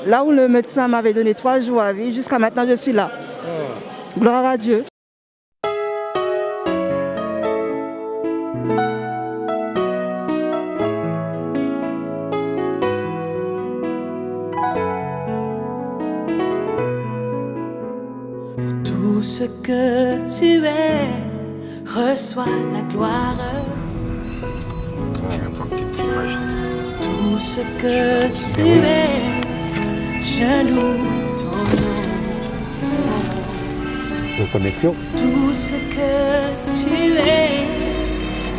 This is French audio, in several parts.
Là où le médecin m'avait donné 3 jours à vivre, jusqu'à maintenant je suis là. Gloire à Dieu. Tout ce que tu es, reçois la gloire. Tout ce que tu es, je loue ton nom. Connexion. Tout ce que tu es,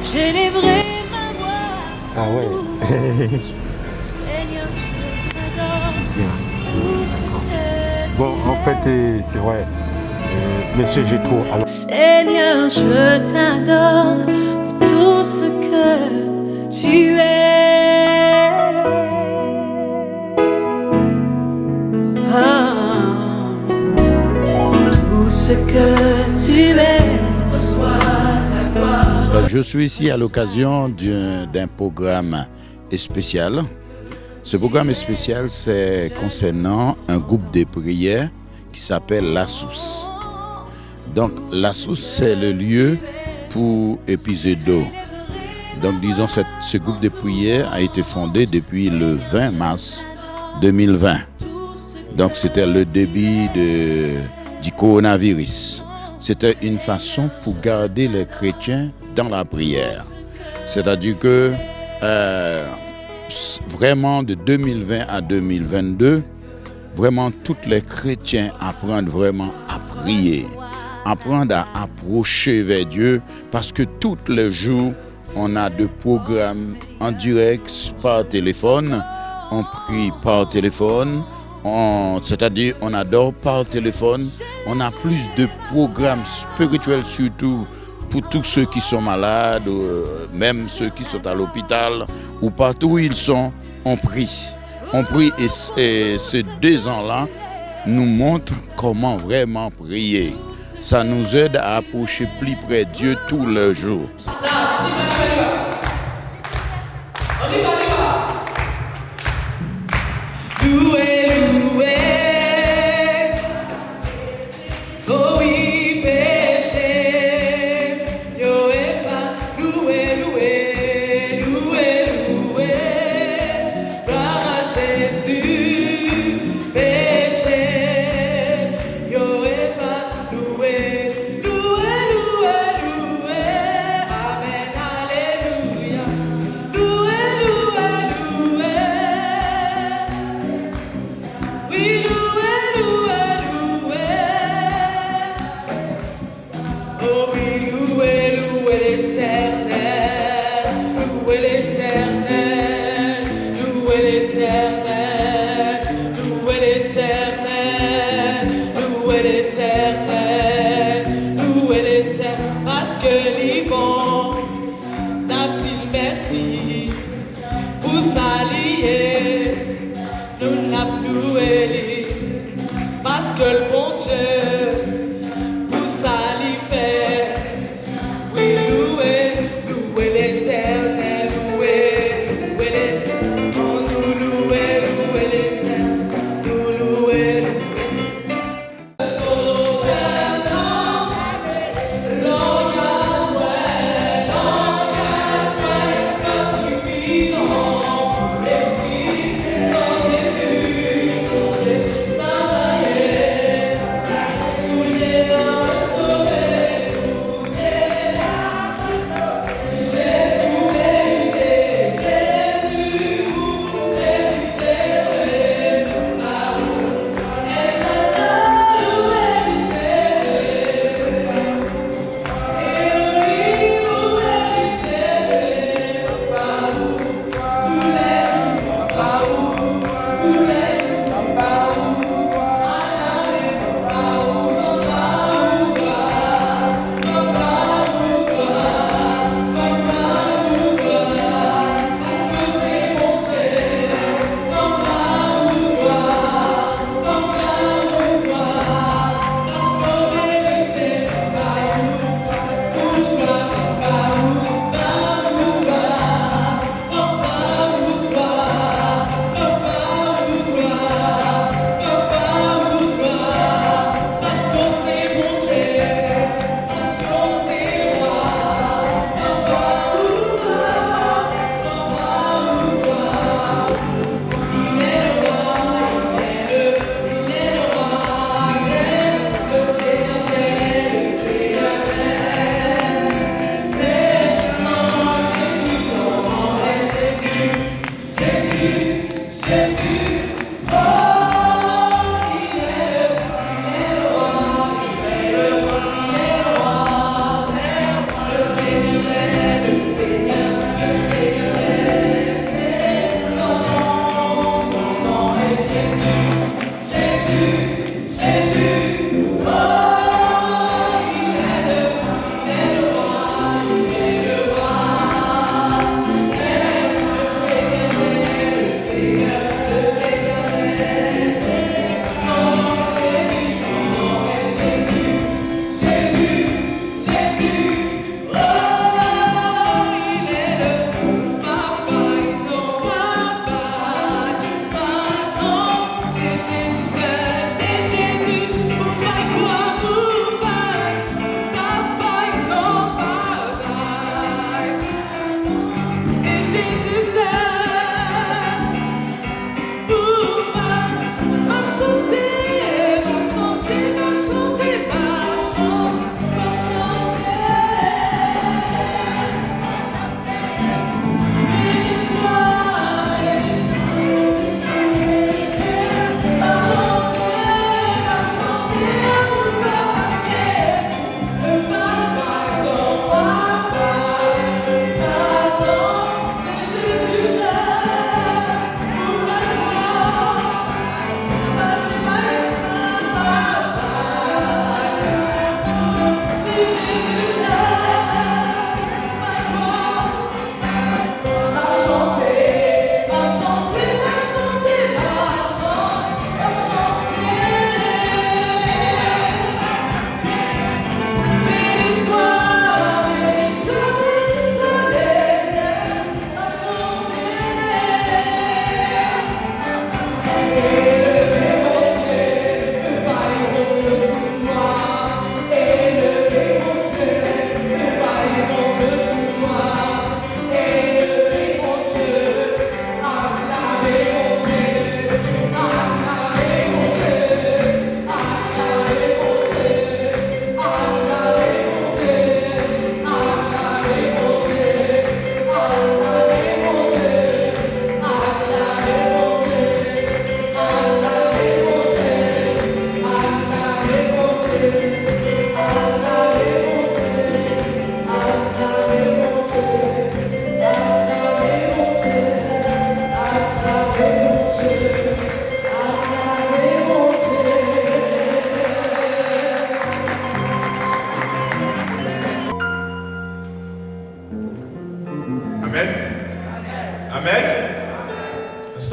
j'élèverai ma voix. Ah ouais. Seigneur, je t'adore. Tout ce que Bon, en fait, c'est vrai. Monsieur Gétro, alors. Seigneur, je t'adore pour tout ce que tu es. Tout ce que tu es, reçois la gloire. Je suis ici à l'occasion d'un programme spécial. Ce programme spécial, c'est concernant un groupe de prière qui s'appelle La Source. Donc, La Source, c'est le lieu pour épuiser d'eau. Donc, disons, ce groupe de prière a été fondé depuis le 20 mars 2020. Donc, c'était le début du coronavirus. C'était une façon pour garder les chrétiens dans la prière. C'est-à-dire que vraiment de 2020 à 2022, vraiment tous les chrétiens apprennent vraiment à prier, apprendre à approcher vers Dieu, parce que tous les jours, on a des programmes en direct par téléphone, on prie par téléphone, c'est-à-dire on adore par téléphone, on a plus de programmes spirituels surtout pour tous ceux qui sont malades, même ceux qui sont à l'hôpital, ou partout où ils sont, on prie. On prie et ces 2 ans-là nous montrent comment vraiment prier. Ça nous aide à approcher plus près de Dieu tous les jours.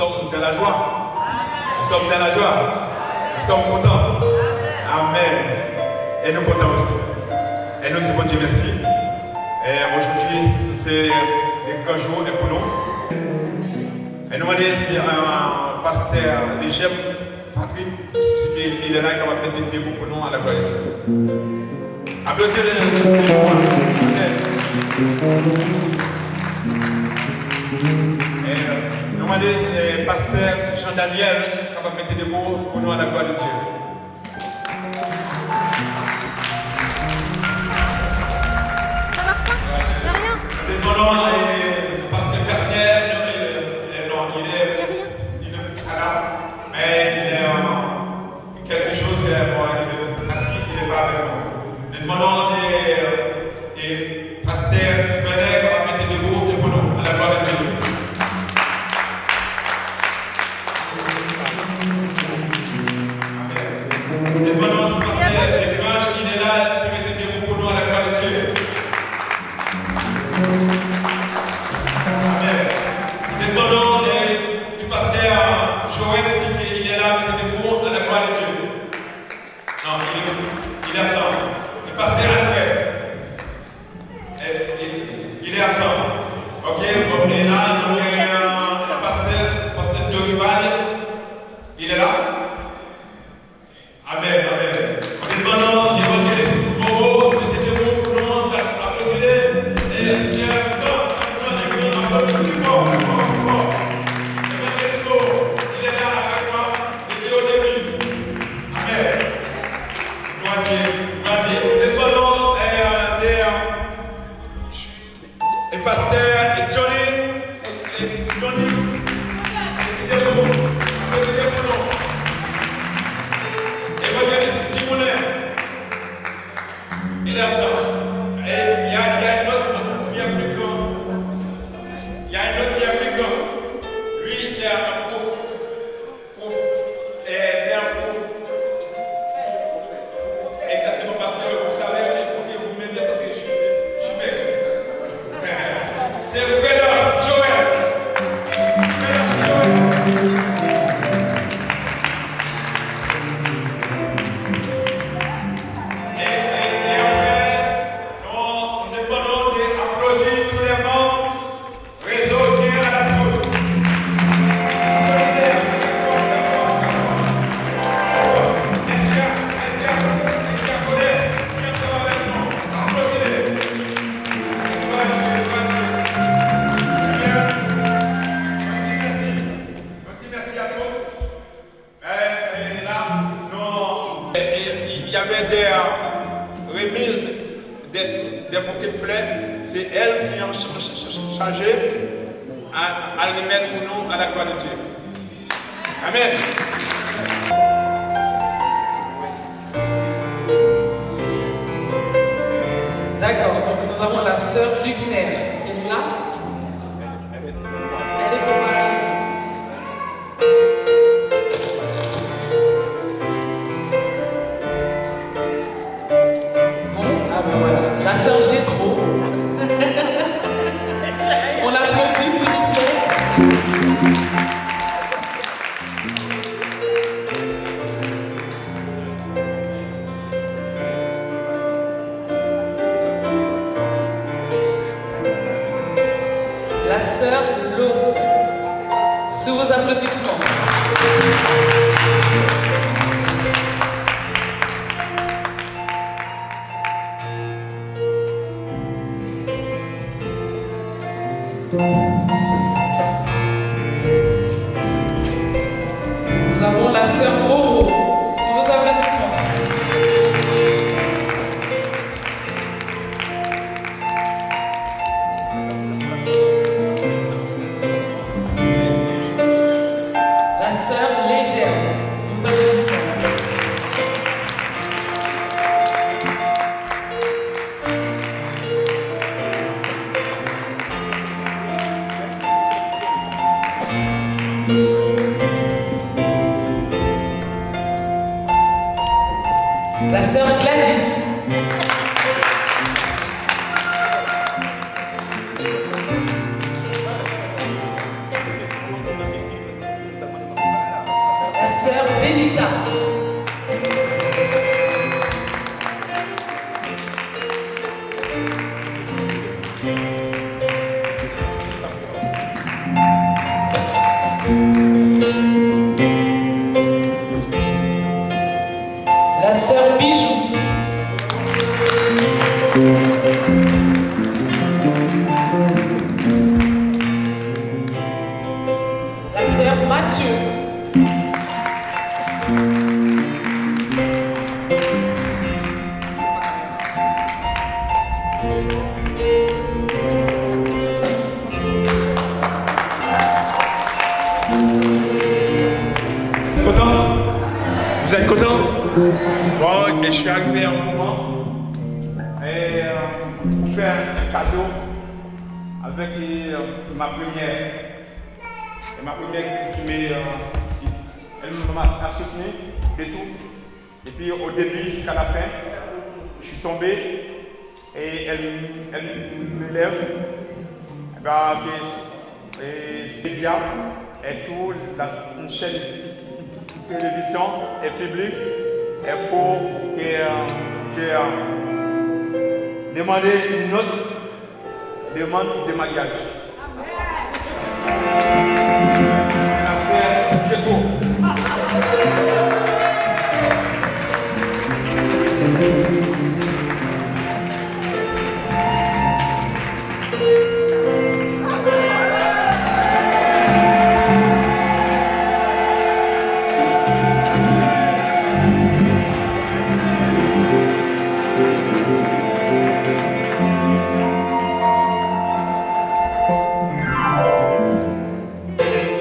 sommes dans la joie. Nous sommes dans la joie. Nous sommes contents. Amen. Et nous comptons aussi. Et nous disons Dieu merci. Et aujourd'hui, c'est le grand jour pour nous. Et nous demandons si un pasteur Légem, Patrick, il est là qui va mettre des debout pour nous à la gloire de Dieu. Applaudissez-le. Nous demandons si pasteur Jean-Daniel qui va mettre des debout pour nous à la gloire de Dieu. Nous demandons pasteur Casner. Mais quelque chose de pratique, il n'est pas avec nous. Nous demandons des pasteurs, venez, on va mettre debout et pour nous, à la gloire de Dieu. Amen. Nous demandons ce pasteur, les branches, il est là, pour mettre debout pour nous, à la gloire de Dieu. Amen. Nous demandons du pasteur Joël, il est là, mettez debout à la gloire de Dieu. Non, il est absent. Le pasteur avait des remises, des bouquets de fleurs, c'est elle qui en chargé à le remettre pour nous à la croix de Dieu. Amen. D'accord, donc nous avons la sœur Lugner. Est-ce qu'elle est là? Elle est pour arriver. Bon, ah ben voilà, la sœur Gétro. On l'applaudit s'il vous plaît. La sœur Los, sous vos applaudissements. Nous avons la sœur Moreau, sous vos applaudissements. La sœur Légère, sous vos applaudissements. La sœur Gladys. La sœur Benita. La sœur Bijou. La sœur Mathieu. Content? Vous êtes content? Bon, et je suis arrivé à un moment et pour faire un cadeau avec ma première. Et ma première elle m'a soutenu et tout. Et puis au début jusqu'à la fin, je suis tombé et elle me lève. Et ben, et médias et tout, une chaîne de télévision et publique, et pour que j'ai demandé une autre demande de mariage. C'est la sœur Gétro.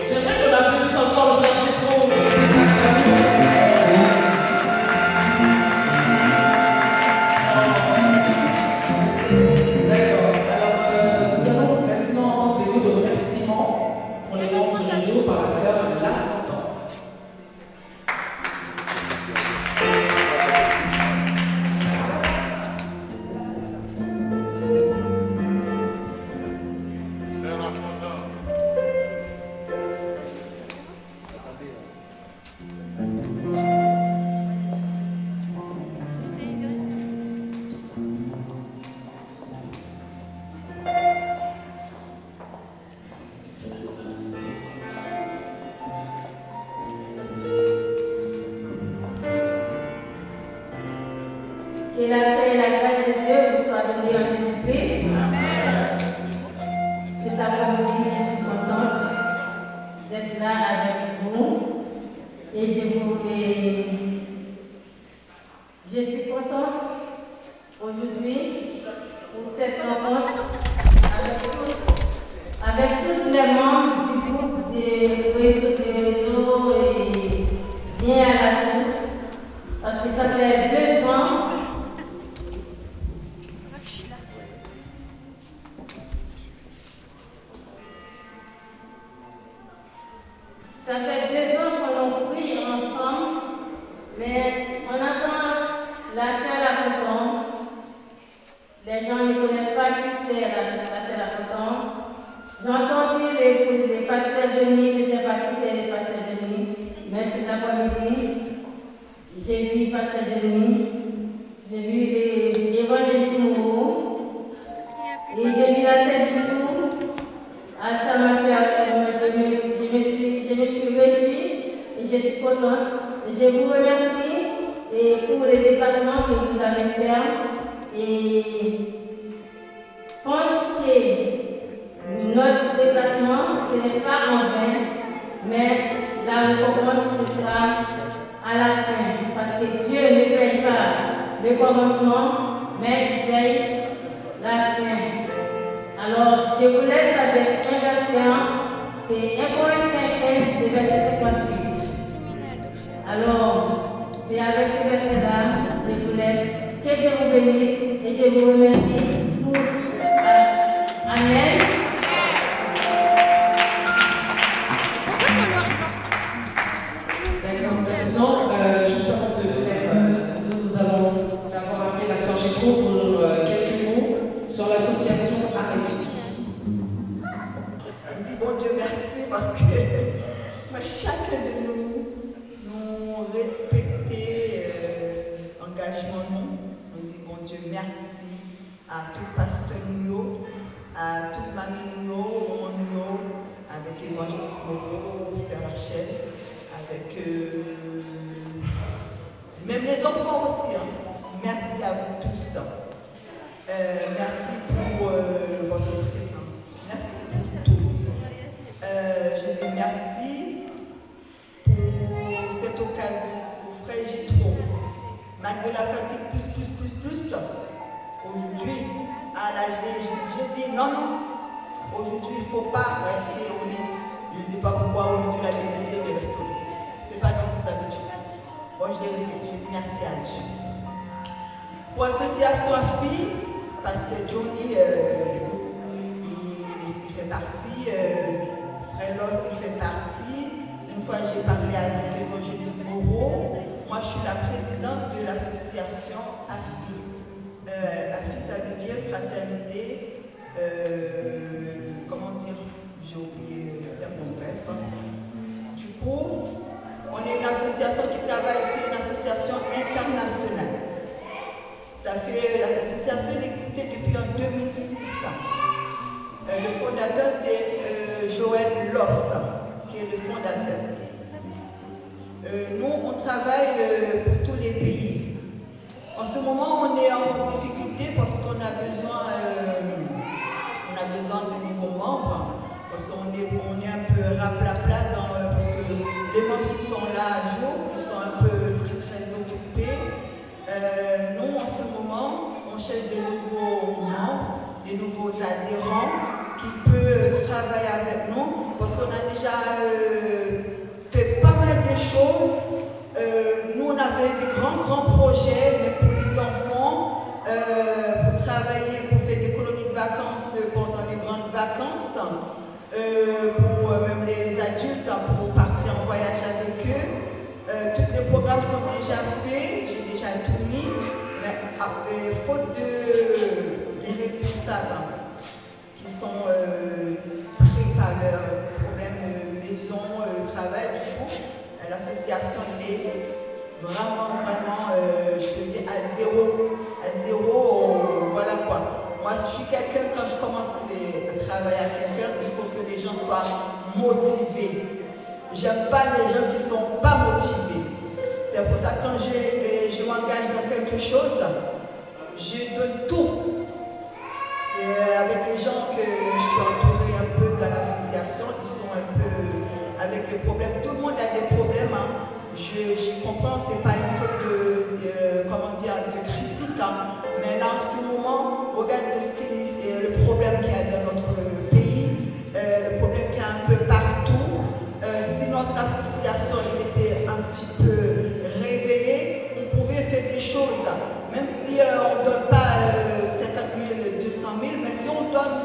J'aimerais qu'on applaudisse encore le frère Gétro. D'accord. Alors, nous allons maintenant entendre des mots de remerciement pour les membres du réseau par la sœur Lafontaine. Que la paix et la grâce de Dieu vous soient données en Jésus-Christ. Cet après-midi, je suis contente d'être là avec vous. Et je suis aujourd'hui pour cette rencontre avec tous les membres du groupe des réseaux et bien à la source, parce que ça fait 2 ans. Ça fait 2 ans qu'on prie ensemble, mais on attend la sœur Lafontaine. Les gens ne connaissent pas qui c'est la sœur Lafontaine. J'ai entendu les pasteurs Denis, je ne sais pas qui c'est les pasteurs Denis, mais cet après-midi, j'ai vu pasteur Denis, j'ai vu l'évangéliste Moreau, et j'ai vu la sœur Bisou. Ça m'a fait, je me suis réjouie et je suis contente. Je vous remercie pour les déplacements que vous avez faits et je pense que notre déplacement, ce n'est pas en vain, mais la récompense sera à la fin, parce que Dieu ne paye pas le commencement, mais il paye la fin. Alors, je vous laisse avec un verset, c'est 1 Corinthiens 15, le verset 58. Alors, c'est avec ce verset-là, je vous laisse. Que Dieu vous bénisse et je vous remercie tous. Amen. D'accord, maintenant, juste avant de faire, nous allons avoir appelé la sœur Gétro pour quelques mots sur l'association Arrêtez. On dit bon Dieu merci parce que chacun de nous respecter engagement nous. On dit bon Dieu merci à tout pasteur nous, à toute mamie nous, maman nous, avec l'évangéliste Moreau, sœur Rachel, avec même les enfants aussi. Merci à vous tous. Merci pour votre présence. Merci pour tout. Je dis merci pour cette occasion, frère Gétro. Malgré la fatigue, plus, aujourd'hui, à l'âge je dis non. Aujourd'hui, il ne faut pas rester au lit. Je ne sais pas pourquoi aujourd'hui, il avait décidé de rester au lit. Ce n'est pas dans ses habitudes. Moi, je dis merci à Dieu. Pour l'association AFI, parce que Johnny, il fait partie, Frère Loss, il fait partie. Une fois, j'ai parlé avec l'évangéliste Moreau. Moi, je suis la présidente de l'association AFI. AFI, ça veut dire fraternité. Comment dire, j'ai oublié le terme, bon, bref. Du coup, on est une association qui travaille, c'est une association internationale. L'association existait depuis en 2006. Le fondateur, c'est Joël Loss, qui est le fondateur. Nous, on travaille pour tous les pays. En ce moment, on est en difficulté parce qu'on a besoin de nouveaux membres, parce qu'on est un peu raplapla parce que les membres qui sont là à jour, ils sont un peu très occupés. Nous, en ce moment, on cherche des nouveaux membres, des nouveaux adhérents qui peuvent travailler avec nous, parce qu'on a déjà fait pas mal de choses. Nous, on avait des grands projets, mais pour les enfants, pour travailler, pour faire des colonies de vacances pendant les grandes vacances, pour même les adultes, pour partir en voyage avec eux. Tous les programmes sont déjà faits, j'ai déjà tout mis, mais faute des responsables qui sont pris par leurs problèmes de maison, travail, du coup, l'association est vraiment, je peux dire, à zéro, voilà quoi. Moi, je suis quelqu'un, quand je commence à travailler avec quelqu'un, il faut que les gens soient motivés. J'aime pas les gens qui ne sont pas motivés. C'est pour ça que quand je m'engage dans quelque chose, je donne tout. C'est avec les gens que je suis entourée un peu dans l'association, ils sont un peu avec les problèmes. Tout le monde a des problèmes. Je comprends, c'est pas une faute de critique, mais là en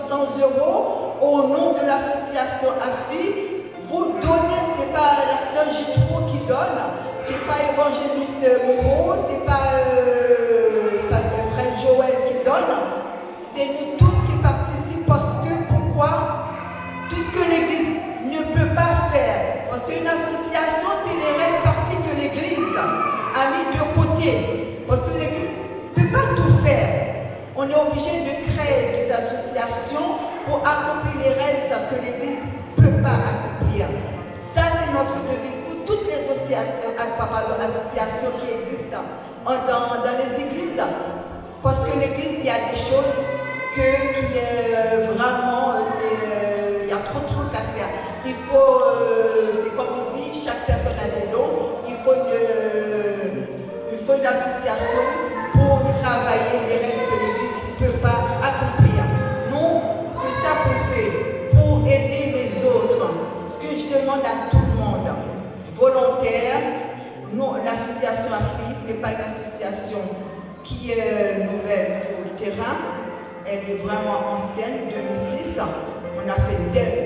100 € au nom de l'association AFI. Vous donnez, c'est pas la sœur Gétro qui donne, c'est pas évangéliste Moreau, c'est pas pasteur frère Joël qui donne, c'est nous tous qui participons parce que pourquoi? Tout ce que l'Église ne peut pas faire, parce qu'une association c'est les restes partis que l'Église a mis de côté, parce que l'Église ne peut pas tout faire. On est obligé de créer des associations pour accomplir les restes que l'Église ne peut pas accomplir. Ça, c'est notre devise pour toutes les associations qui existent dans les églises. Parce que l'Église, il y a des choses qui vraiment, il y a trop de trucs à faire. Il faut, c'est comme on dit, chaque personne a des dons. Il faut une association pour travailler les restes que l'Église ne peut pas accomplir. Nous, c'est ça qu'on fait, pour aider les autres. Ce que je demande à tout le monde, volontaire, nous, l'association AFI, ce n'est pas une association qui est nouvelle sur le terrain, elle est vraiment ancienne, 2006. On a fait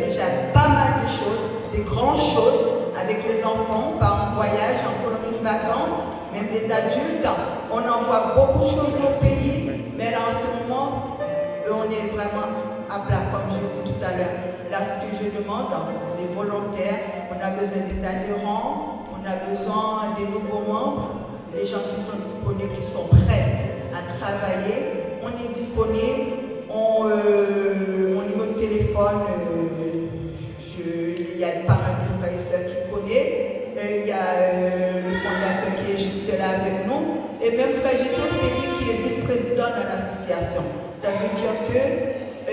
déjà pas mal de choses, des grandes choses avec les enfants, par un voyage, en colonie de vacances. Même les adultes, on envoie beaucoup de choses au pays, mais là en ce moment, on est vraiment à plat, comme je dis tout à l'heure. Là, ce que je demande, les volontaires, on a besoin des adhérents, on a besoin des nouveaux membres, les gens qui sont disponibles, qui sont prêts à travailler. On est disponible, mon numéro de téléphone, il y a le parrain de frères et sœurs qui connaît. Il y a le fondateur qui est juste là avec nous. Et même Frère Gétro, c'est lui qui est vice-président de l'association. Ça veut dire que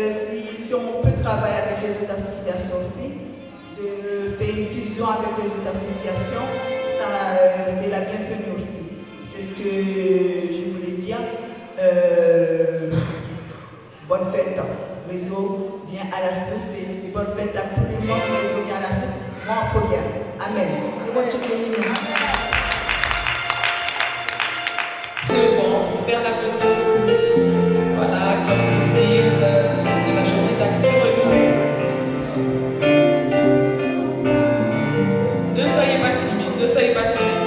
si on peut travailler avec les autres associations aussi, de faire une fusion avec les autres associations, c'est la bienvenue aussi. C'est ce que je voulais dire. Bonne fête. Réseau vient à la sauce et bonne fête à tous les membres. Réseau vient à la sauce. Moi en première. Amen. Devant pour faire la photo. Voilà, comme souvenir de la journée d'action de grâce. Ne soyez pas timides, ne soyez pas timides.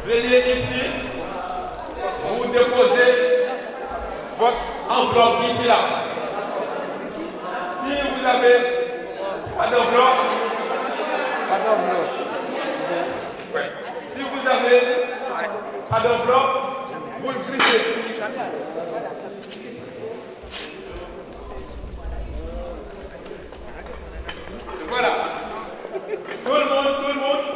Venez ici, vous déposez votre enveloppe ici là. Si vous avez pas d'enveloppe, ouais. Si vous avez pas d'enveloppe, vous le plissez. Voilà. Tout le monde.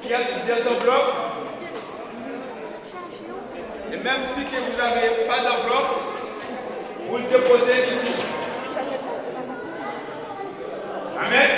Il y a des enveloppes. Et même si vous n'avez pas d'enveloppe, vous le déposez ici. Amen.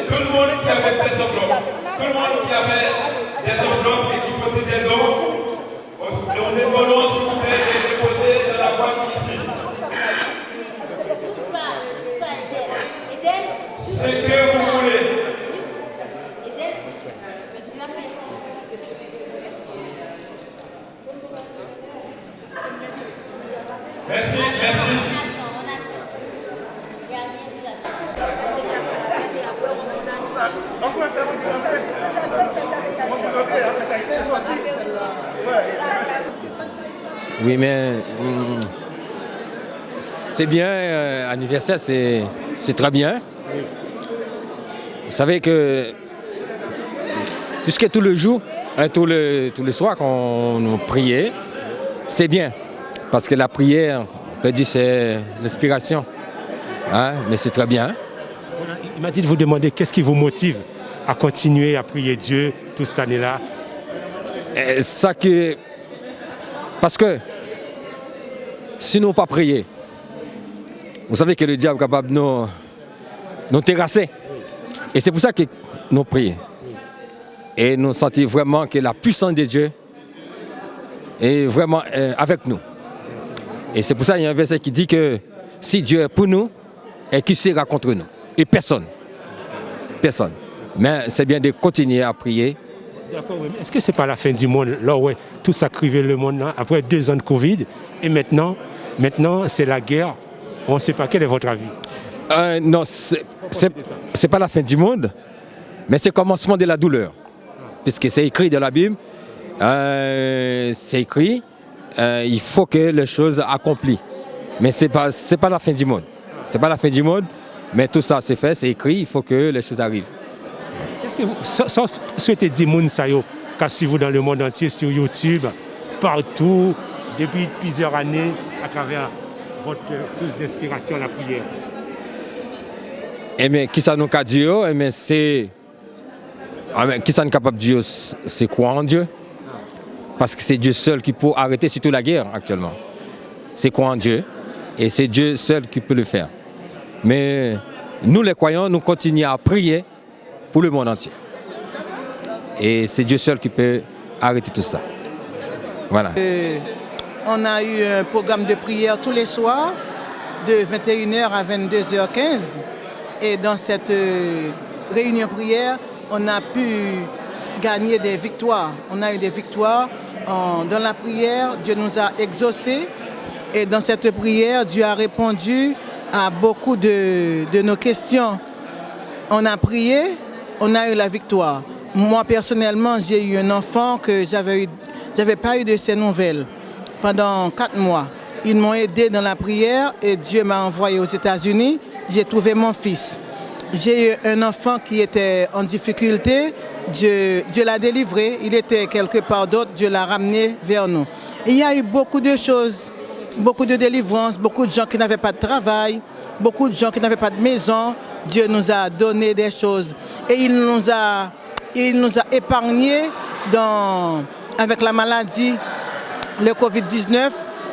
Tout le monde qui avait des enveloppes, tout le monde qui avait des enveloppes et qui portait des dons, on est bon, s'il vous plaît, de déposer dans la boîte ici. Ce que vous voulez. Merci. Oui, mais c'est bien, anniversaire, c'est très bien. Vous savez que, puisque tout le jour, tous les soirs qu'on nous priait, c'est bien. Parce que la prière, on peut dire, c'est l'inspiration. Hein? Mais c'est très bien. Il m'a dit de vous demander qu'est-ce qui vous motive à continuer à prier Dieu toute cette année-là. Parce que si nous pas prier, vous savez que le diable est capable de nous terrasser. Et c'est pour ça que nous prions. Et nous sentons vraiment que la puissance de Dieu est vraiment avec nous. Et c'est pour ça qu'il y a un verset qui dit que si Dieu est pour nous, et qui sera contre nous? Et personne. Personne. Mais c'est bien de continuer à prier. D'accord, oui. Est-ce que ce n'est pas la fin du monde? Là, ouais, tout ça crivait le monde là, après 2 ans de Covid. Et maintenant c'est la guerre. On ne sait pas. Quel est votre avis? Non, c'est pas la fin du monde, mais c'est le commencement de la douleur. Puisque c'est écrit dans la Bible, c'est écrit, il faut que les choses accomplissent. Mais c'est pas la fin du monde. C'est pas la fin du monde, mais tout ça c'est fait, c'est écrit, il faut que les choses arrivent. Qu'est-ce que vous souhaitez dire moun sa yo, qu'a suivi dans le monde entier, sur YouTube, partout, depuis plusieurs années, à travers votre source d'inspiration, la prière? Eh bien, qui ça nous a dit, eh bien, c'est... Qui ça nous est capable de dire, c'est croire en Dieu. Parce que c'est Dieu seul qui peut arrêter surtout la guerre actuellement. C'est croire en Dieu, et c'est Dieu seul qui peut le faire. Mais nous les croyants, nous continuons à prier pour le monde entier. Et c'est Dieu seul qui peut arrêter tout ça. Voilà. On a eu un programme de prière tous les soirs, de 21h à 22h15. et dans cette réunion prière, on a pu gagner des victoires. On a eu des victoires dans la prière. Dieu nous a exaucés et dans cette prière, Dieu a répondu à beaucoup de nos questions. On a prié, on a eu la victoire. Moi, personnellement, j'ai eu un enfant que j'avais pas eu de ses nouvelles pendant 4 mois. Ils m'ont aidé dans la prière et Dieu m'a envoyé aux États-Unis. J'ai trouvé mon fils. J'ai eu un enfant qui était en difficulté. Dieu l'a délivré. Il était quelque part d'autre. Dieu l'a ramené vers nous. Et il y a eu beaucoup de choses, beaucoup de délivrances, beaucoup de gens qui n'avaient pas de travail, beaucoup de gens qui n'avaient pas de maison. Dieu nous a donné des choses. Et il nous a épargnés avec la maladie, le Covid-19.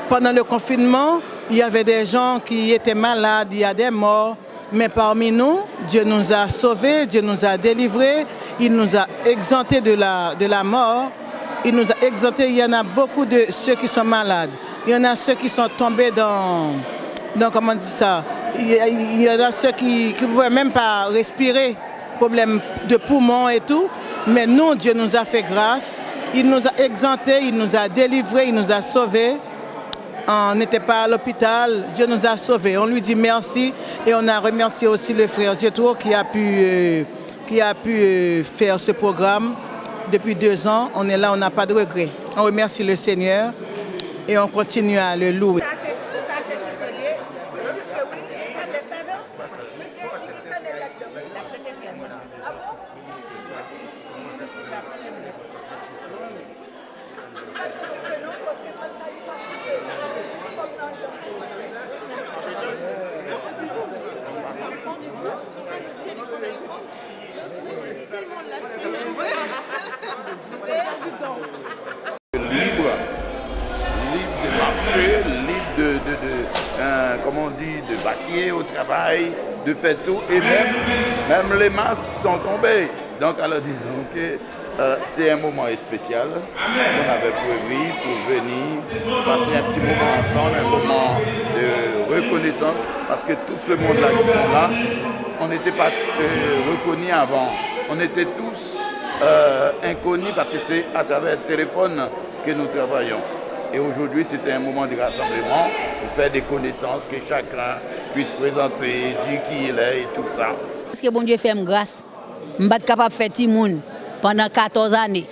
Pendant le confinement, il y avait des gens qui étaient malades, il y a des morts. Mais parmi nous, Dieu nous a sauvés, Dieu nous a délivrés, il nous a exemptés de la mort. Il nous a exemptés, il y en a beaucoup de ceux qui sont malades. Il y en a ceux qui sont tombés dans comment on dit ça, il y en a ceux qui ne pouvaient même pas respirer, problème de poumons et tout. Mais nous, Dieu nous a fait grâce, il nous a exemptés, il nous a délivrés, il nous a sauvés. On n'était pas à l'hôpital, Dieu nous a sauvés. On lui dit merci et on a remercié aussi le frère Jetro qui a pu faire ce programme depuis 2 ans. On est là, on n'a pas de regrets. On remercie le Seigneur et on continue à le louer. Libre de marcher, libre comment on dit, de vaquer au travail, de faire tout. Et même les masques sont tombés. Donc alors disons que c'est un moment spécial qu'on avait prévu pour venir passer un petit moment ensemble, un moment de reconnaissance, parce que tout ce monde-là qui sont là, on n'était pas reconnus avant. On était tous inconnus parce que c'est à travers le téléphone que nous travaillons. Et aujourd'hui, c'était un moment de rassemblement pour faire des connaissances, que chacun puisse présenter, dire qui il est et tout ça. Parce que bon Dieu fait grâce. Je suis capable de faire tout le monde pendant 14 années.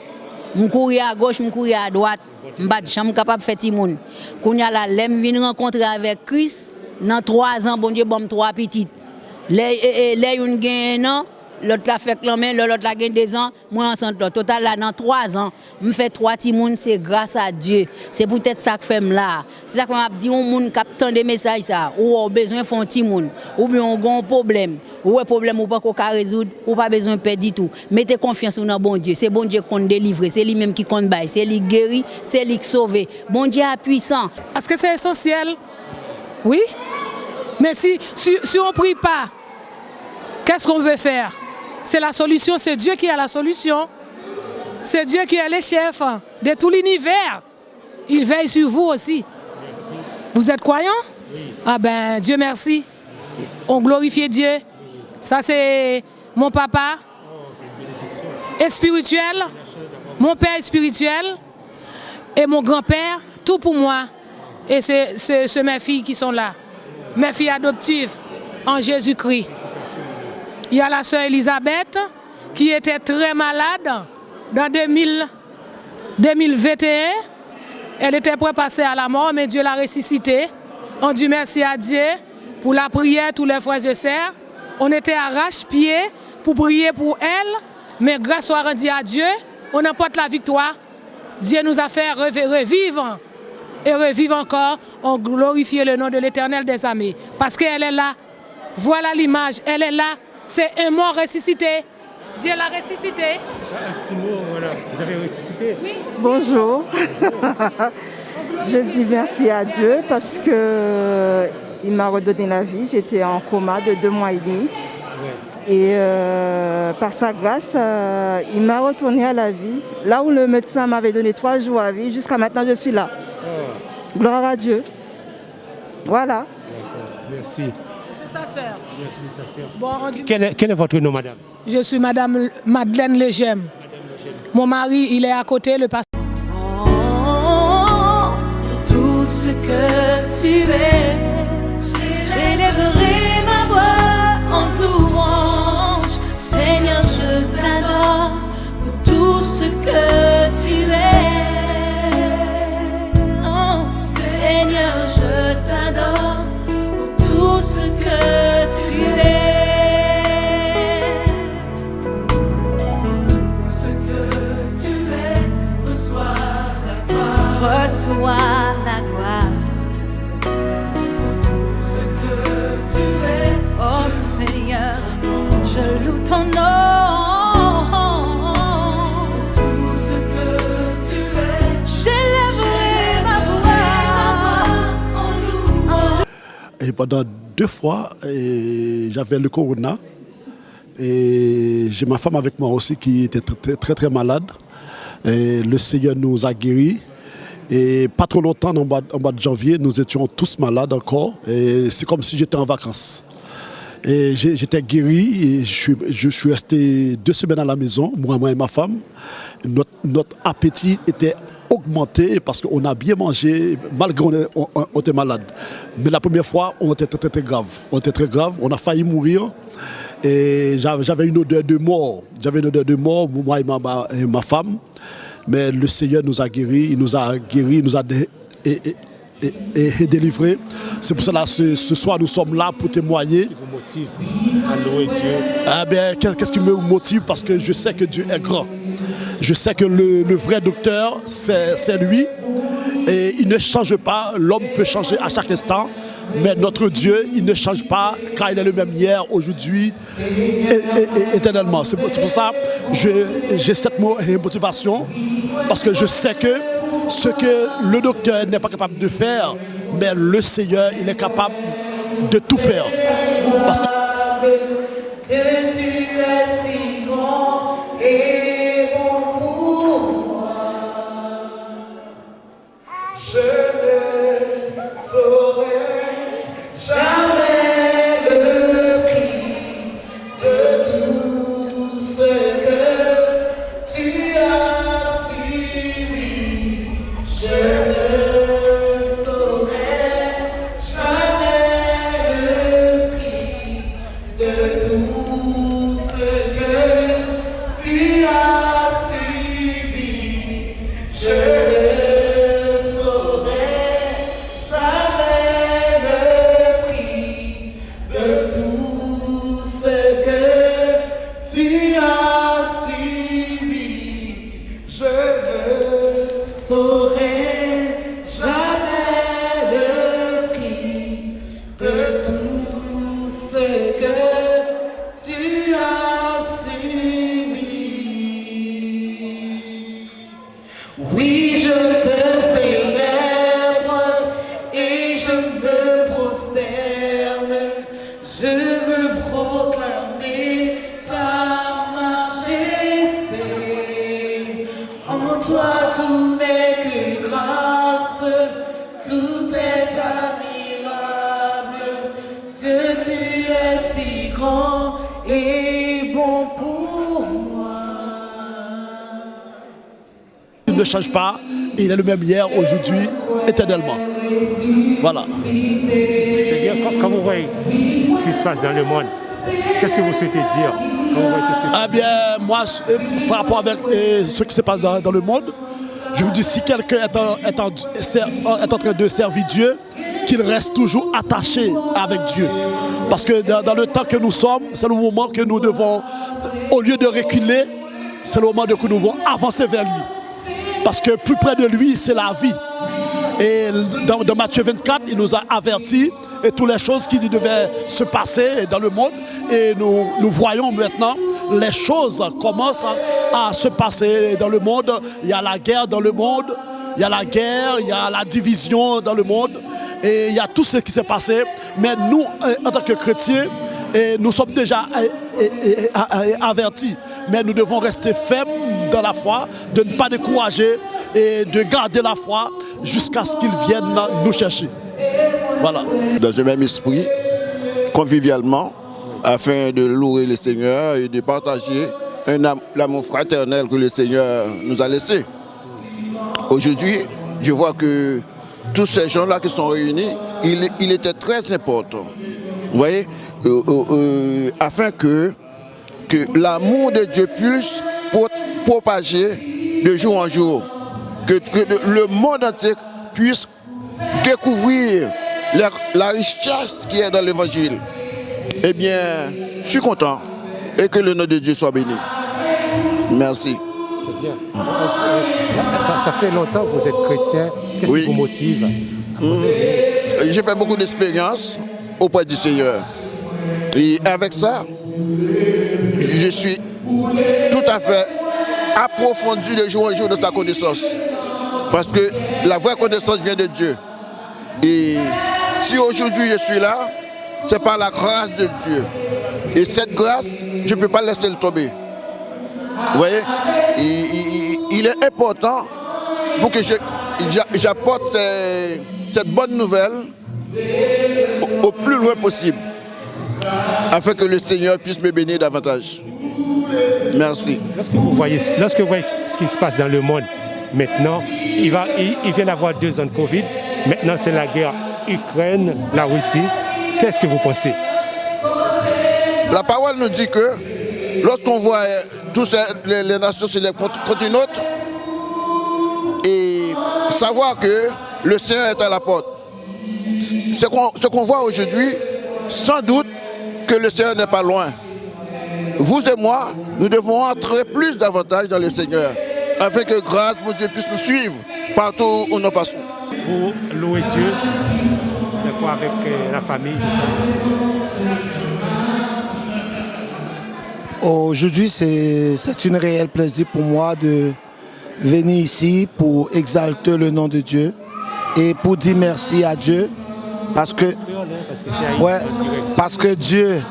Je courir à gauche, je courir à droite. Je suis capable de faire tout le monde. Quand je viens rencontrer avec Christ, dans 3 ans, bon Dieu, bon 3 petites. Les une gagne 1 an, l'autre a fait clamer, l'autre a gagné 2 ans, moi ensemble. Total là, dans 3 ans, je fais 3 petits monde, c'est grâce à Dieu. C'est peut-être ça que je fais là. C'est ça que je dis, on monde qui attend des messages, ça, ou a besoin de faire un petit monde, ou bien on a un problème, ou un problème ou pas qu'on résoudre, ou pas besoin de perdre du tout. Mettez confiance dans bon Dieu. C'est bon Dieu qui compte délivrer, c'est lui-même qui compte bailler, c'est lui guéri, c'est lui qui sauve. Bon Dieu est puissant. Parce que c'est essentiel, oui. Mais si on ne prie pas, qu'est-ce qu'on veut faire? C'est la solution, c'est Dieu qui a la solution. C'est Dieu qui est le chef de tout l'univers. Il veille sur vous aussi. Merci. Vous êtes croyants? Oui. Ah ben, Dieu merci. On glorifie Dieu. Ça c'est mon papa. Oh, c'est une bénédiction. Et spirituel. Mon père est spirituel. Et mon grand-père, tout pour moi. Et c'est mes filles qui sont là. Mes filles adoptives en Jésus-Christ. Il y a la sœur Elisabeth qui était très malade dans 2021. Elle était prête à passer à la mort, mais Dieu l'a ressuscitée. On dit merci à Dieu pour la prière, tous les frères et sœurs. On était arrache-pied pour prier pour elle, mais grâce soit rendue à Dieu, on emporte la victoire. Dieu nous a fait revivre et revivre encore. On glorifie le nom de l'Éternel des armées. Parce qu'elle est là. Voilà l'image, elle est là. C'est un mort ressuscité. Dieu l'a ressuscité. Un petit mot, voilà. Vous avez ressuscité? Oui. Bonjour. Je dis merci à Dieu parce qu'il m'a redonné la vie. J'étais en coma de 2 mois et demi. Ouais. Et par sa grâce, il m'a retourné à la vie. Là où le médecin m'avait donné 3 jours à vie, jusqu'à maintenant je suis là. Oh. Gloire à Dieu. Voilà. D'accord. Merci. C'est sa sœur. C'est sa sœur. Bon, Quel est votre nom, madame? Je suis Madame Madeleine Legem. Mon mari, il est à côté, le pasteur. Tout ce que tu es, j'élèverai ma voix en louange. Seigneur, je t'adore pour tout ce que tu es. Oh, Seigneur, je t'adore pour tout ce que tu es. Tout ce que tu es, reçois la gloire. Reçois la gloire. Tout ce que tu es, oh Seigneur, je loue ton nom. Tout ce que tu es, j'élèverai ma voix en louange. Et pendant 2 fois, j'avais le corona. Et j'ai ma femme avec moi aussi qui était très malade. Et le Seigneur nous a guéris. Et pas trop longtemps, en mois de janvier, nous étions tous malades encore. Et c'est comme si j'étais en vacances. Et j'étais guéri. Et je suis resté 2 semaines à la maison, moi et ma femme. Notre appétit était augmenté parce qu'on a bien mangé malgré on était malade. Mais la première fois, on était très grave. On était très grave. On a failli mourir. Et j'avais une odeur de mort. J'avais une odeur de mort, moi et ma femme. Mais le Seigneur nous a guéris, il nous a délivrés. C'est pour cela ce soir nous sommes là pour témoigner. Qu'est-ce qui vous motive à louer Dieu? Ah bien, qu'est-ce qui me motive? Parce que je sais que Dieu est grand. Je sais que le vrai docteur, c'est lui. Et il ne change pas. L'homme peut changer à chaque instant. Mais notre Dieu, il ne change pas, car il est le même hier, aujourd'hui et éternellement. C'est pour ça que j'ai cette motivation, parce que je sais que ce que le docteur n'est pas capable de faire, mais le Seigneur, il est capable de tout faire. Parce que Tu es si grand et bon pour moi. Je ne saurais jamais le prix de tout ce que tu as subi. Je ne saurais jamais le prix de tout ce que tu as subi. Je ne saurais jamais le prix de tout ce que tu as subi. Je ne saurais jamais le prix de tout ce que tu as subi. Oui, je te célèbre et je me prosterne. Je veux proclamer ta majesté. En toi tout n'est que grâce, tout est admirable. Dieu, tu es si grand et bon pour moi. il ne change pas, il est le même hier, aujourd'hui, éternellement. Voilà. C'est bien, quand vous voyez ce qui se passe dans le monde, qu'est-ce que vous souhaitez dire? Ah bien, moi, par rapport avec ce qui se passe dans le monde, je vous dis, si quelqu'un est en train de servir Dieu, qu'il reste toujours attaché avec Dieu. Parce que dans le temps que nous sommes, c'est le moment que nous devons, au lieu de reculer, c'est le moment que nous devons avancer vers lui. Parce que plus près de lui, c'est la vie. Et dans Matthieu 24, il nous a avertis et toutes les choses qui devaient se passer dans le monde. Et nous voyons maintenant les choses commencent à se passer dans le monde. Il y a la guerre dans le monde, il y a la guerre, il y a la division dans le monde. Et il y a tout ce qui s'est passé. Mais nous, en tant que chrétiens, nous sommes déjà avertis. Mais nous devons rester fermes dans la foi, de ne pas décourager et de garder la foi jusqu'à ce qu'ils viennent nous chercher. Voilà. Dans le même esprit, convivialement afin de louer le Seigneur et de partager l'amour fraternel que le Seigneur nous a laissé. Aujourd'hui, je vois que tous ces gens-là qui sont réunis, il était très important, vous voyez, afin que l'amour de Dieu puisse propager de jour en jour, que le monde entier puisse découvrir la richesse qui est dans l'évangile. Eh bien, je suis content et que le nom de Dieu soit béni. Merci. C'est bien. Ça fait longtemps que vous êtes chrétien. Qu'est-ce qui vous motive à continuer? J'ai fait beaucoup d'expériences auprès du Seigneur. Et avec ça, je suis tout à fait approfondi de jour en jour de sa connaissance. Parce que la vraie connaissance vient de Dieu. Et si aujourd'hui je suis là, c'est par la grâce de Dieu. Et cette grâce, je ne peux pas laisser le tomber. Vous voyez, il est important pour que j'apporte cette bonne nouvelle au plus loin possible, afin que le Seigneur puisse me bénir davantage. Merci. Lorsque vous voyez ce qui se passe dans le monde maintenant, il vient d'avoir 2 ans de Covid. Maintenant, c'est la guerre Ukraine, la Russie. Qu'est-ce que vous pensez? La parole nous dit que lorsqu'on voit toutes les nations se lèvent contre une autre, et savoir que le Seigneur est à la porte. Ce qu'on voit aujourd'hui, sans doute que le Seigneur n'est pas loin. Vous et moi, nous devons entrer plus davantage dans le Seigneur, afin que grâce, mon Dieu, puisse nous suivre partout où nous passons. Pour louer Dieu, quoi avec la famille, tout ça. Aujourd'hui, c'est une réelle plaisir pour moi de venir ici pour exalter le nom de Dieu et pour dire merci à Dieu parce que Dieu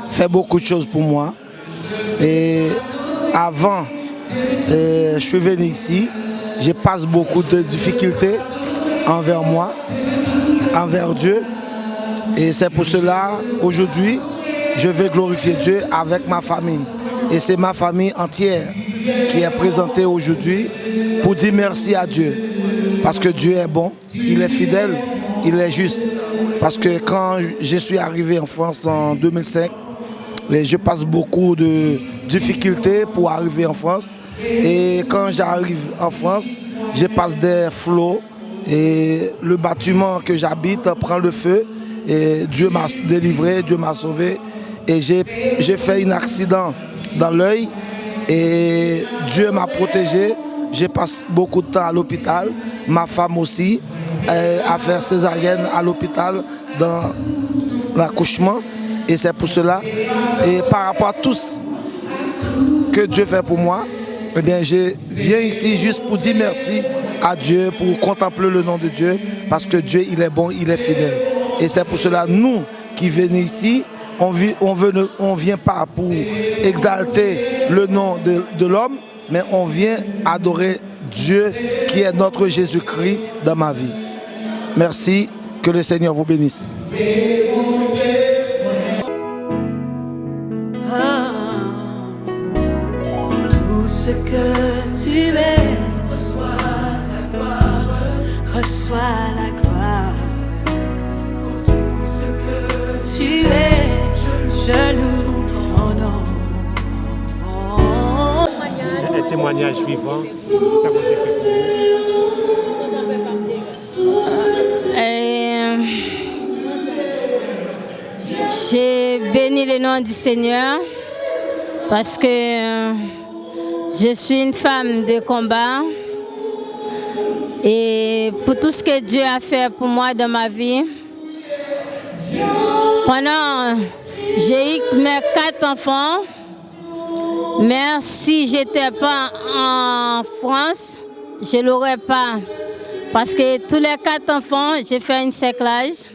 fait beaucoup de choses pour moi. Et avant, je suis venu ici, je passe beaucoup de difficultés envers moi, envers Dieu. Et c'est pour cela, aujourd'hui, je vais glorifier Dieu avec ma famille. Et c'est ma famille entière qui est présentée aujourd'hui pour dire merci à Dieu. Parce que Dieu est bon, il est fidèle, il est juste. Parce que quand je suis arrivé en France en 2005, je passe beaucoup de difficultés pour arriver en France. Et quand j'arrive en France, je passe des flots et le bâtiment que j'habite prend le feu. Et Dieu m'a délivré, Dieu m'a sauvé. Et j'ai fait un accident dans l'œil et Dieu m'a protégé. J'ai passé beaucoup de temps à l'hôpital. Ma femme aussi a fait césarienne à l'hôpital dans l'accouchement. Et c'est pour cela. Et par rapport à tout ce que Dieu fait pour moi, eh bien, je viens ici juste pour dire merci à Dieu, pour contempler le nom de Dieu, parce que Dieu, il est bon, il est fidèle. Et c'est pour cela, nous qui venons ici, on vient pas pour exalter le nom de l'homme, mais on vient adorer Dieu qui est notre Jésus-Christ dans ma vie. Merci, que le Seigneur vous bénisse. Tout ce que tu es, reçois la gloire, reçois la gloire. Pour tout ce que tu es, je loue ton nom. Un témoignage vivant, ça vous dit J'ai béni le nom du Seigneur parce que je suis une femme de combat et pour tout ce que Dieu a fait pour moi dans ma vie. Pendant j'ai eu mes 4 enfants, mais si je n'étais pas en France, je ne l'aurais pas. Parce que tous les 4 enfants, j'ai fait un cerclage.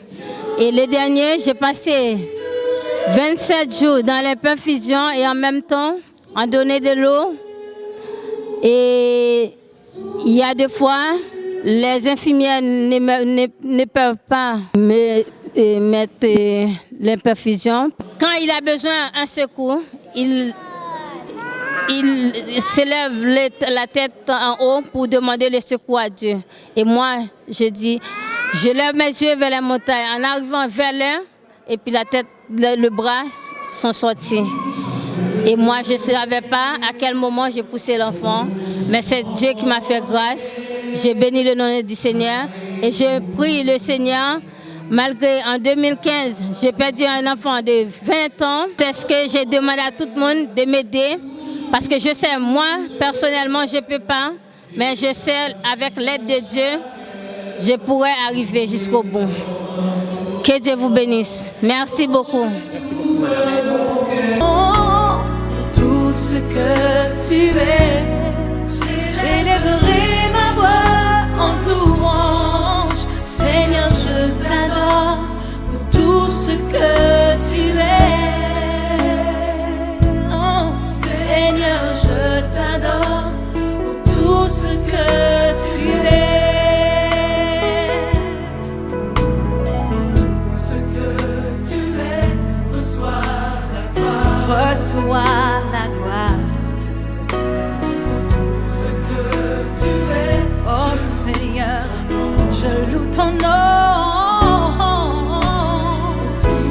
Et le dernier, j'ai passé 27 jours dans les perfusions et en même temps, on donnait de l'eau. Et il y a des fois, les infirmières ne peuvent pas me mettre l'imperfusion. Quand il a besoin d'un secours, il s'élève la tête en haut pour demander le secours à Dieu. Et moi, je dis, je lève mes yeux vers la montagne. En arrivant vers l'un, et puis la tête, le bras sont sortis. Et moi, je ne savais pas à quel moment j'ai poussé l'enfant, mais c'est Dieu qui m'a fait grâce. J'ai béni le nom du Seigneur et je prie le Seigneur. Malgré en 2015, j'ai perdu un enfant de 20 ans. C'est ce que j'ai demandé à tout le monde de m'aider. Parce que je sais, moi, personnellement, je ne peux pas. Mais je sais, avec l'aide de Dieu, je pourrais arriver jusqu'au bout. Que Dieu vous bénisse. Merci beaucoup. Merci beaucoup, madame. Tout ce que tu es, j'élèverai ma voix en louange. Seigneur, je t'adore pour tout ce que tu es. Oh, Seigneur, je t'adore pour tout ce que tu es. Tout ce que tu es, reçois la gloire. Reçois la gloire. Tout ce que tu es, oh Seigneur, je loue ton nom.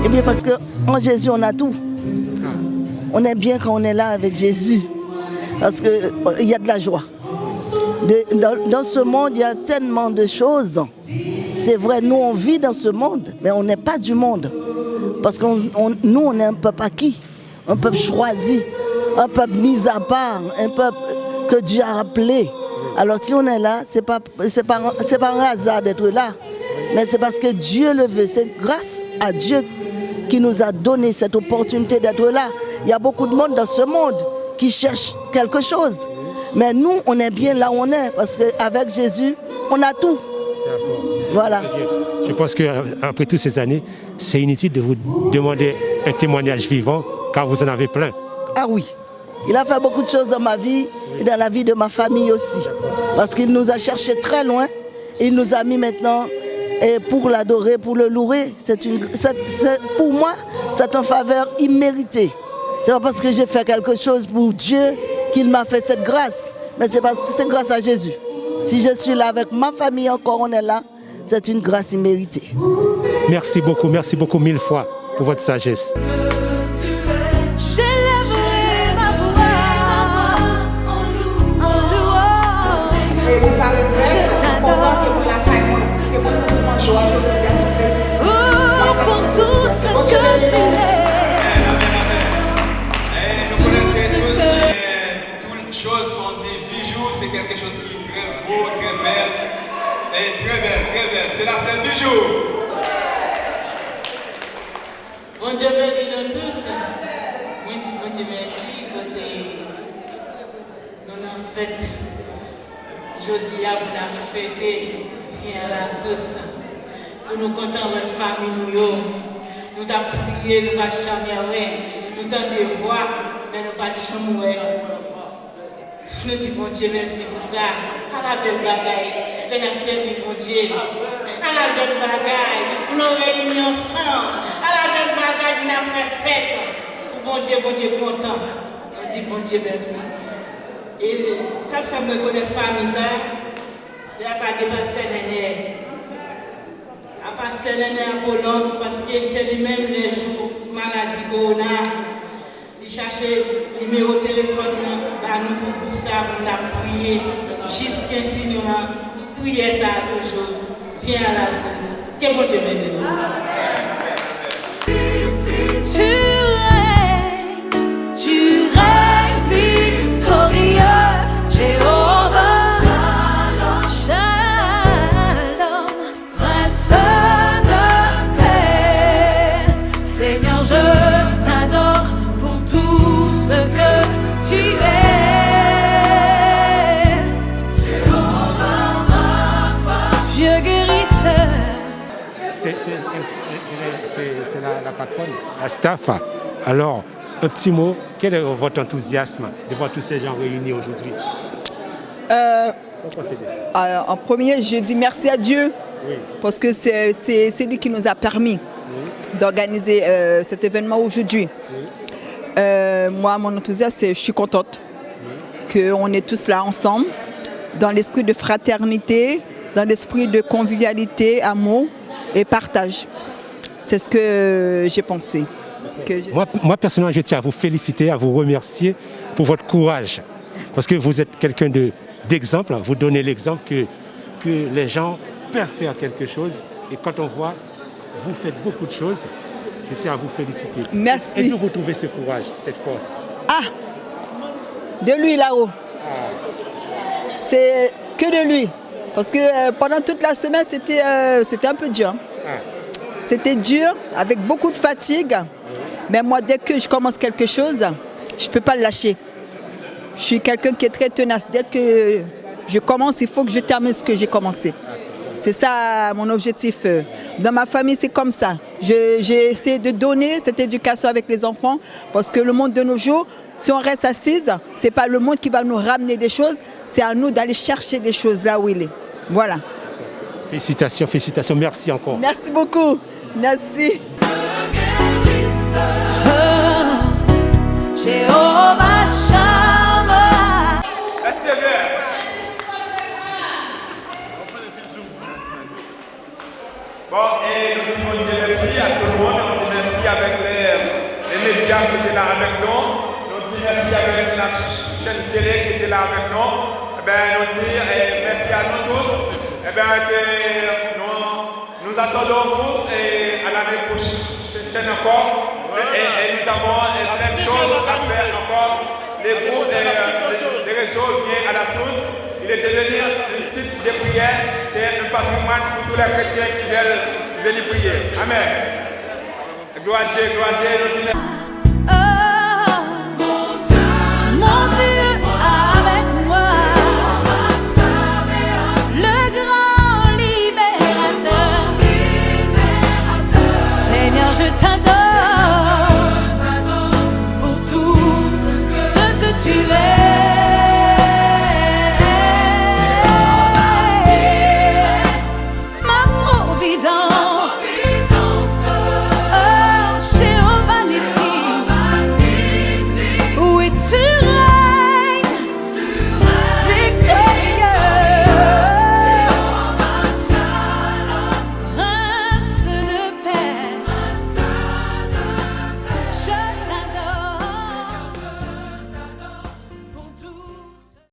Eh bien, parce qu'en Jésus, on a tout. On est bien quand on est là avec Jésus. Parce qu'il y a de la joie. Dans ce monde, il y a tellement de choses. C'est vrai, nous, on vit dans ce monde, mais on n'est pas du monde. Parce que nous, on est un peuple acquis, un peuple choisi, un peuple mis à part, un peuple que Dieu a appelé. Alors si on est là, c'est pas un hasard d'être là, mais c'est parce que Dieu le veut. C'est grâce à Dieu qui nous a donné cette opportunité d'être là. Il y a beaucoup de monde dans ce monde qui cherche quelque chose. Mais nous, on est bien là où on est, parce qu'avec Jésus, on a tout. Voilà. Je pense qu'après toutes ces années, c'est inutile de vous demander un témoignage vivant, car vous en avez plein. Ah oui. Il a fait beaucoup de choses dans ma vie et dans la vie de ma famille aussi. Parce qu'il nous a cherchés très loin. Et il nous a mis maintenant pour l'adorer, pour le louer. Pour moi, c'est une faveur imméritée. C'est pas parce que j'ai fait quelque chose pour Dieu qu'il m'a fait cette grâce. Mais c'est parce que c'est grâce à Jésus. Si je suis là avec ma famille encore, on est là, c'est une grâce imméritée. Merci beaucoup mille fois pour votre sagesse. J'élèverai ma voix en louange. Je t'adore. Oh, pour tout ce que tu es. Toute chose qu'on dit bijou, c'est quelque chose qui est très beau, très belle. Et très belle, très belle. C'est la scène du jour. Bon Dieu béni nous toutes. Moi, bon Dieu merci. Côté nous avons fête. Jeudi, nous avons fêté à la sauce. Pour nous compter notre famille, nous avons prié, nous n'avons jamais nous avons des voix, mais nous n'avons jamais nous disons bon Dieu merci pour ça. À la belle bagaille, nous avons servi mon Dieu. À la belle bagaille, nous nous réunis ensemble. À la belle bagaille, nous avons fait fête. Pour bon Dieu content. On dit bon Dieu merci. Et ça fait me connaître famille ça. Il n'y a pas de pasteur Néné. À pasteur Néné Apollon, parce que c'est lui-même les jours maladie corona. Il cherchait le numéro de téléphone, nous pour ça, on a prié. Jusqu'à si nous avons prié ça toujours. Viens à la sauce. Que bon Dieu bénisse. Tu règnes victorieux, Jéhovah. Shalom, Prince de paix. Seigneur, je t'adore pour tout ce que tu es. Jéhovah, Dieu guérisseur. C'est la patronne, la staff. Alors, un petit mot, quel est votre enthousiasme devant tous ces gens réunis aujourd'hui? En premier, je dis merci à Dieu, oui, parce que c'est lui qui nous a permis d'organiser cet événement aujourd'hui. Moi, mon enthousiasme, c'est je suis contente qu'on est tous là ensemble, dans l'esprit de fraternité, dans l'esprit de convivialité, amour et partage. C'est ce que j'ai pensé. Moi, personnellement, je tiens à vous féliciter, à vous remercier pour votre courage. Parce que vous êtes quelqu'un d'exemple, vous donnez l'exemple que les gens peuvent faire quelque chose. Et quand on voit, vous faites beaucoup de choses, je tiens à vous féliciter. Merci. Et d'où vous trouvez ce courage, cette force? Ah, de lui là-haut. C'est que de lui. Parce que pendant toute la semaine, c'était un peu dur. C'était dur, avec beaucoup de fatigue. Mais moi, dès que je commence quelque chose, je ne peux pas le lâcher. Je suis quelqu'un qui est très tenace. Dès que je commence, il faut que je termine ce que j'ai commencé. C'est ça mon objectif. Dans ma famille, c'est comme ça. J'ai essayé de donner cette éducation avec les enfants parce que le monde de nos jours, si on reste assise, ce n'est pas le monde qui va nous ramener des choses, c'est à nous d'aller chercher des choses là où il est. Voilà. Félicitations, félicitations. Merci encore. Merci beaucoup. Merci. Jehovah Shammah. Merci bien. Bon, et nous disons Dieu merci à tout le monde. On dit merci avec les médias qui étaient là avec nous. Nous disons merci avec la chaîne télé qui était là avec nous. Eh bien, nous disons merci à nous tous. Eh bien, que nous attendons tous et à l'année prochaine encore. Et nous avons plein de choses à faire encore. Les groupes, les réseaux viennent à la source. Il est devenu un site de prière. C'est un patrimoine pour tous les chrétiens qui veulent venir prier. Amen. Gloire à Dieu, gloire à Dieu.